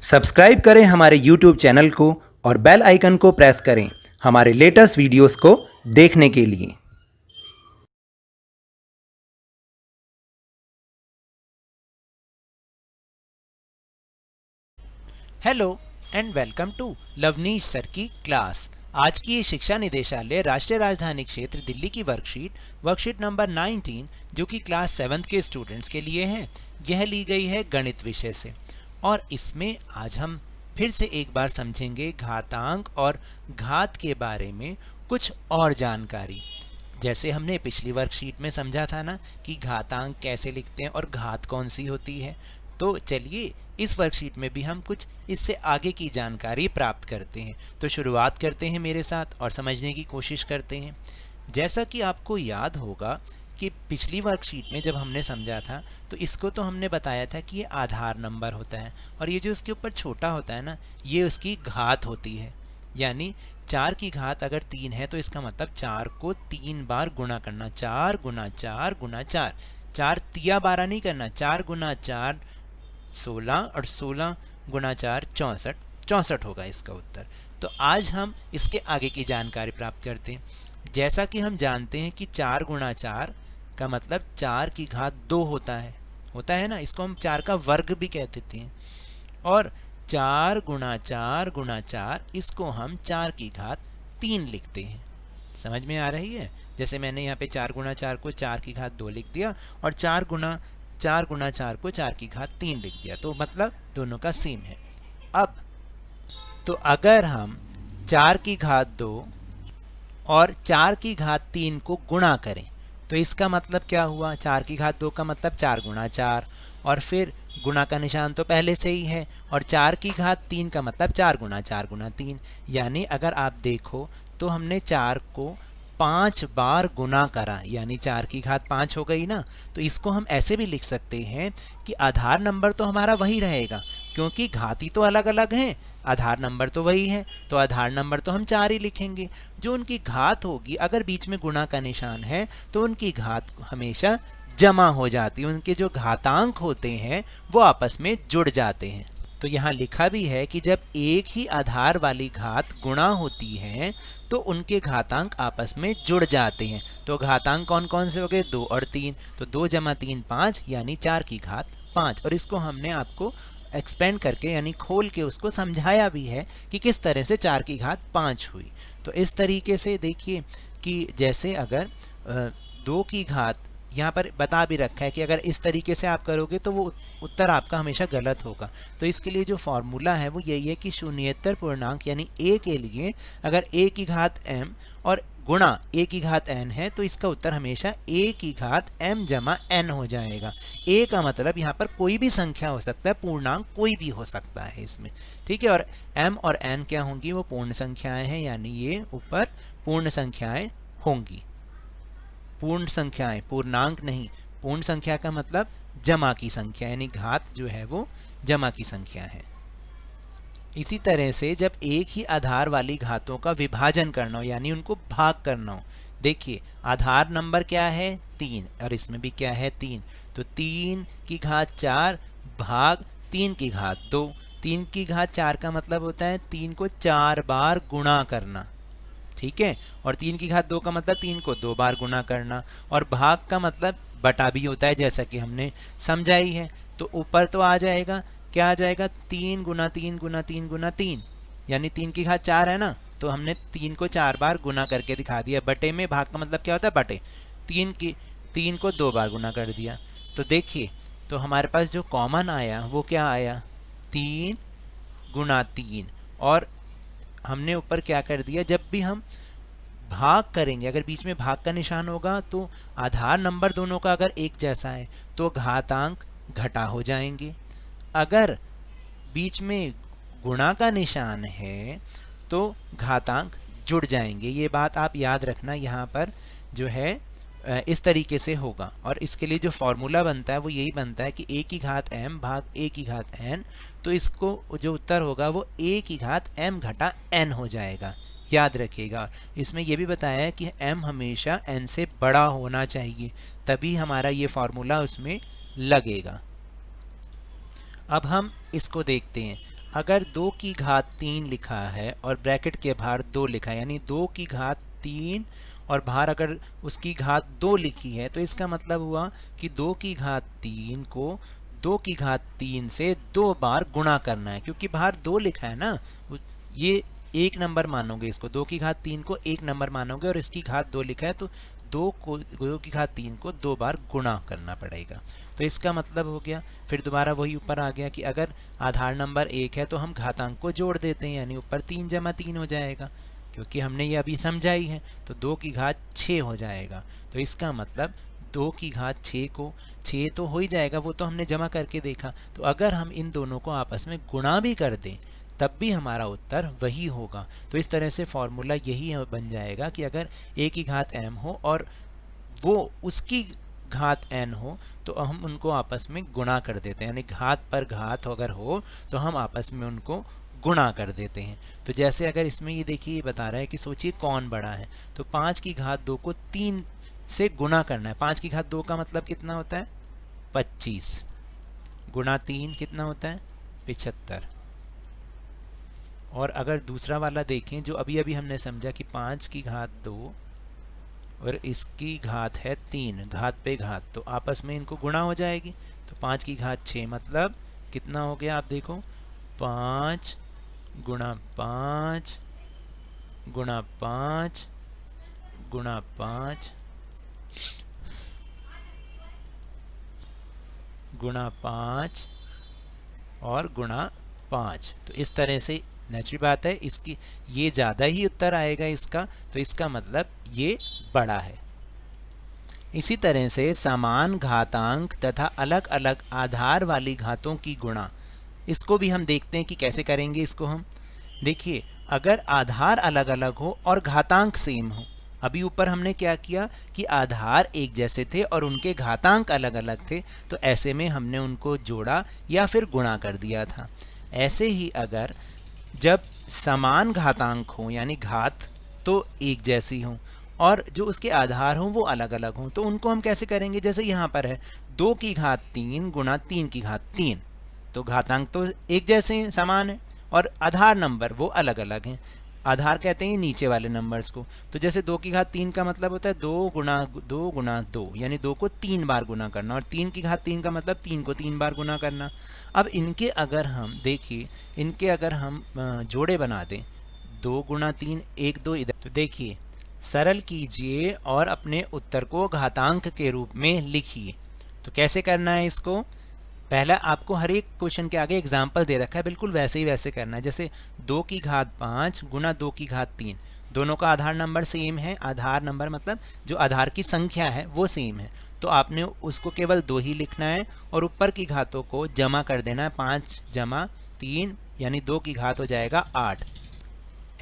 Subscribe करें हमारे YouTube channel को और बेल आइकन को प्रेस करें हमारे लेटेस्ट वीडियोस को देखने के लिए। Hello and welcome to Lavneesh sir की क्लास। आज की ये शिक्षा निदेशालय राष्ट्रीय राजधानी क्षेत्र दिल्ली की वर्कशीट नंबर 19 जो कि क्लास 7th के स्टूडेंट्स के लिए है, यह ली गई है गणित विषय से। और इसमें आज हम फिर से एक बार समझेंगे घातांक और घात के बारे में कुछ और जानकारी। जैसे हमने पिछली वर्कशीट में समझा था ना कि घातांक कैसे लिखते हैं और घात कौन सी होती है, तो चलिए इस वर्कशीट में भी हम कुछ इससे आगे की जानकारी प्राप्त करते हैं। तो शुरुआत करते हैं मेरे साथ और समझने की कोशिश करते हैं। जैसा कि आपको याद होगा कि पिछली वर्कशीट में जब हमने समझा था तो इसको तो हमने बताया था कि ये आधार नंबर होता है और ये जो इसके ऊपर छोटा होता है ना, ये उसकी घात होती है। यानी 4 की घात अगर 3 है तो इसका मतलब 4 को 3 बार गुणा करना, 4 गुना 4 गुना 4, 4 तिया 12 नहीं करना, 4 गुना 4 16 और 16 गुना 4 64, 64 होगा इसका उत्तर। तो आज हम इसके आगे की जानकारी प्राप्त करते हैं। जैसा कि हम जानते हैं कि 4 गुना 4 का मतलब 4 की घात 2 होता है ना, इसको हम 4 का वर्ग भी कह देते हैं। और 4 गुना 4 गुना 4 इसको हम 4 की घात 3 लिखते हैं। समझ में आ रही है? जैसे मैंने यहाँ पे 4 गुना 4 को 4 की घात 2 लिख दिया और 4 गुना 4 को 4 की घात 3 लिख दिया, तो मतलब दोनों का सेम है। अब तो अगर हम 4 की घात 2 और 4 की घात 3 को गुणा करें तो इसका मतलब क्या हुआ? 4 की घात 2 का मतलब 4 गुना 4 और फिर गुणा का निशान तो पहले से ही है, और 4 की घात 3 का मतलब 4 गुना 4 गुना 3। यानी अगर आप देखो तो हमने 4 को 5 बार गुना करा, यानी 4 की घात 5 हो गई ना। तो इसको हम ऐसे भी लिख सकते हैं कि आधार नंबर तो हमारा वही रहेगा, क्योंकि घाती तो अलग अलग हैं, आधार नंबर तो वही है, तो आधार नंबर तो हम 4 ही लिखेंगे। जो उनकी घात होगी, अगर बीच में गुणा का निशान है तो उनकी घात हमेशा जमा हो जाती है, उनके जो घातांक होते हैं वो आपस में जुड़ जाते हैं। तो यहाँ लिखा भी है कि जब एक ही आधार वाली घात गुणा होती है तो उनके घातांक आपस में जुड़ जाते हैं। तो घातांक कौन कौन से हो गए? 2 और 3, तो 2 जमा 3 5, यानी 4 की घात 5। और इसको हमने आपको एक्सपेंड करके यानी खोल के उसको समझाया भी है कि किस तरह से 4 की घात 5 हुई। तो इस तरीके से देखिए कि जैसे अगर 2 की घात यहाँ पर बता भी रखा है कि अगर इस तरीके से आप करोगे तो वो उत्तर आपका हमेशा गलत होगा। तो इसके लिए जो फॉर्मूला है वो यही है कि शून्येतर पूर्णांक यानी a के लिए अगर a की घात m और गुणा a की घात n है तो इसका उत्तर हमेशा a की घात m जमा n हो जाएगा। a का मतलब यहाँ पर कोई भी संख्या हो सकता है, पूर्णांक कोई भी हो सकता है इसमें, ठीक है। और m और n क्या होंगी? वो पूर्ण संख्याएं हैं, यानी ये ऊपर पूर्ण संख्याएं होंगी। पूर्ण संख्याएं, पूर्णांक नहीं। पूर्ण संख्या का मतलब जमा की संख्या, यानी घात जो है वो जमा की संख्या है। इसी तरह से जब एक ही आधार वाली घातों का विभाजन करना हो, यानी उनको भाग करना हो, देखिए आधार नंबर क्या है? 3, और इसमें भी क्या है? 3। तो 3 की घात 4 भाग 3 की घात 2। 3 की घात 4 का मतलब होता है 3 को 4 बार गुणा करना, ठीक है। और 3 की घात 2 का मतलब 3 को 2 बार गुणा करना, और भाग का मतलब बटा भी होता है, जैसा कि हमने समझा ही है। तो ऊपर तो आ जाएगा, क्या आ जाएगा? 3 गुना 3 गुना 3 गुना 3, यानी 3 की घात 4 है ना, तो हमने 3 को 4 बार गुना करके दिखा दिया। बटे में भाग का मतलब क्या होता है? बटे। 3 को 2 बार गुना कर दिया। तो देखिए, तो हमारे पास जो कॉमन आया वो क्या आया? 3 गुना 3। और हमने ऊपर क्या कर दिया? जब भी हम भाग करेंगे, अगर बीच में भाग का निशान होगा तो आधार नंबर दोनों का अगर एक जैसा है तो घातांक घटा हो जाएंगे। अगर बीच में गुणा का निशान है तो घातांक जुड़ जाएंगे। ये बात आप याद रखना, यहाँ पर जो है इस तरीके से होगा। और इसके लिए जो फॉर्मूला बनता है वो यही बनता है कि a की घात m भाग a की घात n, तो इसको जो उत्तर होगा वो a की घात m घटा n हो जाएगा। याद रखिएगा। इसमें यह भी बताया है कि m हमेशा n से बड़ा होना चाहिए, तभी हमारा ये फॉर्मूला उसमें लगेगा। अब हम इसको देखते हैं। अगर 2 की घात 3 लिखा है और ब्रैकेट के बाहर 2 लिखा है, यानी 2 की घात 3 और बाहर अगर उसकी घात 2 लिखी है, तो इसका मतलब हुआ कि 2 की घात 3 को 2 की घात 3 से 2 बार गुणा करना है, क्योंकि बाहर 2 लिखा है ना, ये 1 नंबर मानोगे इसको, 2 की घात 3 को 1 नंबर मानोगे और इसकी घात 2 लिखा है, तो 2 की घात 3 को 2 बार गुणा करना पड़ेगा। तो इसका मतलब हो गया, फिर दोबारा वही ऊपर आ गया कि अगर आधार नंबर 1 है तो हम घातांक को जोड़ देते हैं, यानी ऊपर 3 जमा 3 हो जाएगा, क्योंकि हमने ये अभी समझा ही है। तो 2 की घात 6 हो जाएगा। तो इसका मतलब 2 की घात 6 को 6 तो हो ही जाएगा, वो तो हमने जमा करके देखा। तो अगर हम इन दोनों को आपस में गुणा भी कर दें तब भी हमारा उत्तर वही होगा। तो इस तरह से फॉर्मूला यही बन जाएगा कि अगर a की घात m हो और वो उसकी घात n हो तो हम उनको आपस में गुणा कर देते हैं, यानी घात पर घात अगर हो तो हम आपस में उनको गुणा कर देते हैं। तो जैसे अगर इसमें ये देखिए, ये बता रहा है कि सोचिए कौन बड़ा है, तो 5 की घात 2 को 3 से गुणा करना है। 5 की घात 2 का मतलब कितना होता है 25, गुणा 3 कितना होता है 75। और अगर दूसरा वाला देखें जो अभी अभी हमने समझा कि 5 की घात 2 और इसकी घात है 3, घात पे घात, तो आपस में इनको गुणा हो जाएगी। तो 5 की घात 6 मतलब कितना हो गया, आप देखो 5 गुणा 5 गुणा 5 गुणा 5 गुणा 5 और गुणा 5। तो इस तरह से नेचुरल बात है, इसकी ये ज़्यादा ही उत्तर आएगा इसका, तो इसका मतलब ये बड़ा है। इसी तरह से समान घातांक तथा अलग अलग आधार वाली घातों की गुणा, इसको भी हम देखते हैं कि कैसे करेंगे इसको हम। देखिए, अगर आधार अलग अलग हो और घातांक सेम हो, अभी ऊपर हमने क्या किया कि आधार एक जैसे थे और उनके घातांक अलग अलग थे, तो ऐसे में हमने उनको जोड़ा या फिर गुणा कर दिया था। ऐसे ही अगर जब समान घातांक हो, यानी घात तो एक जैसी हो और जो उसके आधार हों वो अलग अलग हों, तो उनको हम कैसे करेंगे, जैसे यहाँ पर है 2 की घात 3 गुणा 3 की घात 3, तो घातांक तो एक जैसे हैं, समान है, और आधार नंबर वो अलग अलग हैं। आधार कहते हैं नीचे वाले नंबर्स को। तो जैसे 2 की घात 3 का मतलब होता है 2 गुणा 2, यानी 2 को 3 बार गुना करना, और 3 की घात 3 का मतलब 3 को 3 बार गुना करना। अब इनके अगर हम देखिए, इनके अगर हम जोड़े बना दें, 2 गुणा 3, 1 2 इधर, तो देखिए सरल कीजिए और अपने उत्तर को घातांक के रूप में लिखिए। तो कैसे करना है इसको, पहला आपको हर एक क्वेश्चन के आगे एग्जाम्पल दे रखा है, बिल्कुल वैसे ही वैसे करना है। जैसे 2 की घात 5 गुणा 2 की घात 3, दोनों का आधार नंबर सेम है, आधार नंबर मतलब जो आधार की संख्या है वो सेम है, तो आपने उसको केवल 2 ही लिखना है और ऊपर की घातों को जमा कर देना है, 5 जमा 3 यानी 2 की घात हो जाएगा 8।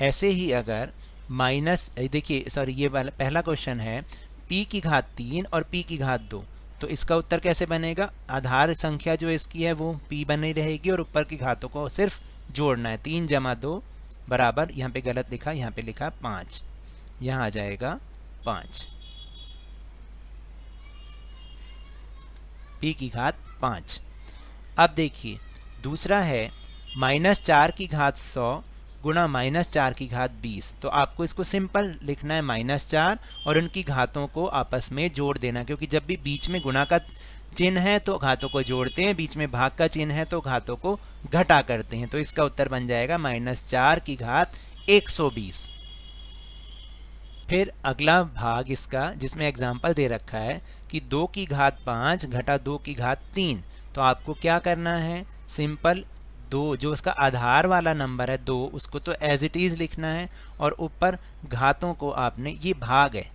ऐसे ही अगर माइनस, देखिए सॉरी ये पहला क्वेश्चन है p की घात 3 और p की घात 2, तो इसका उत्तर कैसे बनेगा, आधार संख्या जो इसकी है वो p बनी रहेगी और ऊपर की घातों को सिर्फ जोड़ना है, 3 जमा 2 बराबर, यहाँ पे गलत लिखा, यहाँ पे लिखा 5, यहाँ आ जाएगा 5, p की घात 5। अब देखिए दूसरा है -4 की घात 100 गुणा -4 की घात 20, तो आपको इसको सिंपल लिखना है -4 और उनकी घातों को आपस में जोड़ देना, क्योंकि जब भी बीच में गुणा का चिन्ह है तो घातों को जोड़ते हैं, बीच में भाग का चिन्ह है तो घातों को घटा करते हैं। तो इसका उत्तर बन जाएगा -4 की घात 120। फिर अगला भाग इसका जिसमें एग्जाम्पल दे रखा है कि 2 की घात 5 घटा 2 की घात 3, तो आपको क्या करना है, सिंपल 2 जो उसका आधार वाला नंबर है 2, उसको तो एज इट इज़ लिखना है और ऊपर घातों को आपने, ये भाग है,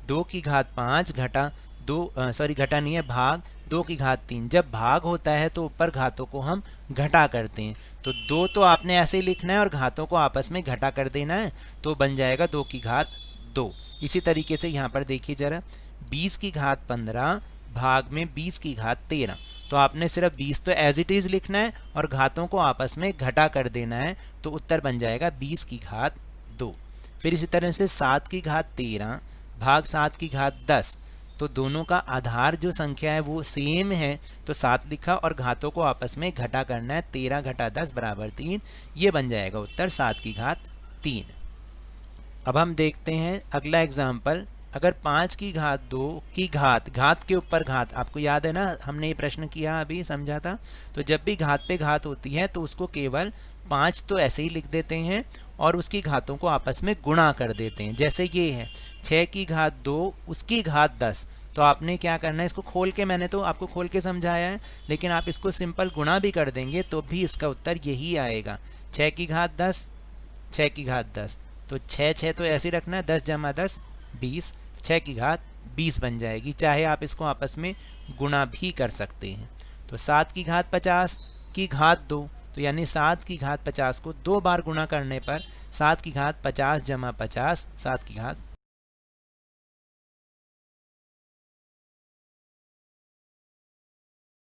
2 की घात 5 घटा 2 सॉरी घटा नहीं है, भाग 2 की घात 3, जब भाग होता है तो ऊपर घातों को हम घटा करते हैं, तो 2 तो आपने ऐसे ही लिखना है और घातों को आपस में घटा कर देना है, तो बन जाएगा 2 की घात 2। इसी तरीके से यहाँ पर देखिए जरा, 20 की घात 15 भाग में 20 की घात 13, तो आपने सिर्फ 20 तो एज इट इज़ लिखना है और घातों को आपस में घटा कर देना है, तो उत्तर बन जाएगा 20 की घात 2। फिर इसी तरह से 7 की घात 13 भाग 7 की घात 10, तो दोनों का आधार जो संख्या है वो सेम है, तो 7 लिखा और घातों को आपस में घटा करना है। 13 घटा 10 बराबर 3, ये बन जाएगा उत्तर 7 की घात 3। अब हम देखते हैं अगला एग्जाम्पल। अगर 5 की घात 2 की घात, घात के ऊपर घात, आपको याद है ना, हमने ये प्रश्न किया अभी समझा था। तो जब भी घात पे घात होती है तो उसको केवल 5 तो ऐसे ही लिख देते हैं और उसकी घातों को आपस में गुणा कर देते हैं। जैसे ये है 6 की घात 2 उसकी घात 10, तो आपने क्या करना है, इसको खोल के, मैंने तो आपको खोल के समझाया है, लेकिन आप इसको सिंपल गुणा भी कर देंगे तो भी इसका उत्तर यही आएगा। 6 की घात 10, 6 की घात 10, तो 6 तो ऐसे ही रखना है, 10 जमा 10 20, 6 की घात 20 बन जाएगी। चाहे आप इसको आपस में गुणा भी कर सकते हैं। तो 7 की घात 50 की घात 2, तो यानी 7 की घात 50 को 2 बार गुणा करने पर 7 की घात 50 जमा 50, 7 की घात